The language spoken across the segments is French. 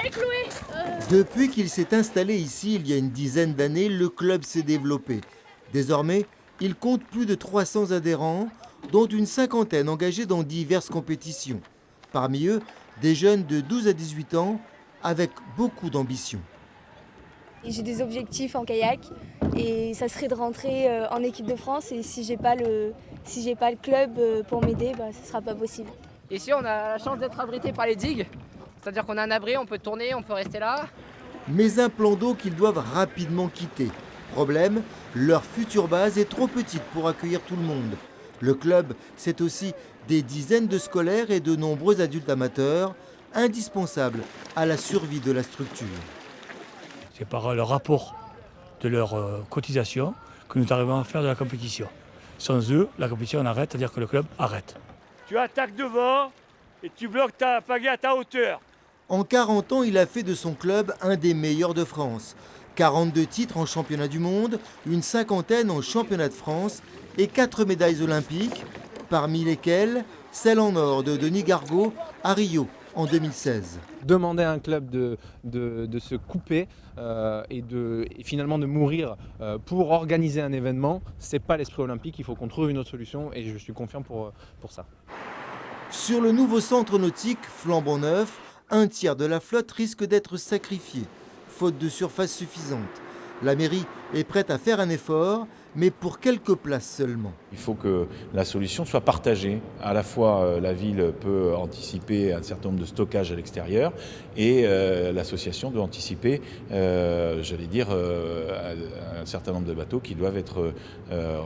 Allez Chloé Depuis qu'il s'est installé ici il y a une dizaine d'années, le club s'est développé. Désormais, il compte plus de 300 adhérents, dont une cinquantaine engagés dans diverses compétitions. Parmi eux, des jeunes de 12 à 18 ans avec beaucoup d'ambition. J'ai des objectifs en kayak et ça serait de rentrer en équipe de France et si j'ai pas le club pour m'aider, ce sera pas possible. Ici on a la chance d'être abrité par les digues, c'est-à-dire qu'on a un abri, on peut tourner, on peut rester là. Mais un plan d'eau qu'ils doivent rapidement quitter. Problème, leur future base est trop petite pour accueillir tout le monde. Le club, c'est aussi des dizaines de scolaires et de nombreux adultes amateurs, indispensables à la survie de la structure. C'est par le rapport de leur cotisation que nous arrivons à faire de la compétition. Sans eux, la compétition on arrête, c'est-à-dire que le club arrête. Tu attaques devant et tu bloques ta pagaie à ta hauteur. En 40 ans, il a fait de son club un des meilleurs de France. 42 titres en championnat du monde, une cinquantaine en championnat de France et 4 médailles olympiques, parmi lesquelles celle en or de Denis Gargaud à Rio en 2016. Demander à un club de se couper et finalement de mourir pour organiser un événement, c'est pas l'esprit olympique, il faut qu'on trouve une autre solution et je suis confiant pour ça. Sur le nouveau centre nautique flambant neuf, un tiers de la flotte risque d'être sacrifié, faute de surface suffisante. La mairie est prête à faire un effort, mais pour quelques places seulement. Il faut que la solution soit partagée. À la fois, la ville peut anticiper un certain nombre de stockages à l'extérieur et l'association doit anticiper, un certain nombre de bateaux qui doivent être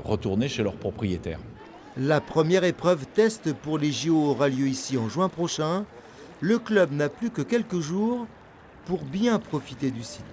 retournés chez leurs propriétaires. La première épreuve test pour les JO aura lieu ici en juin prochain. Le club n'a plus que quelques jours pour bien profiter du site.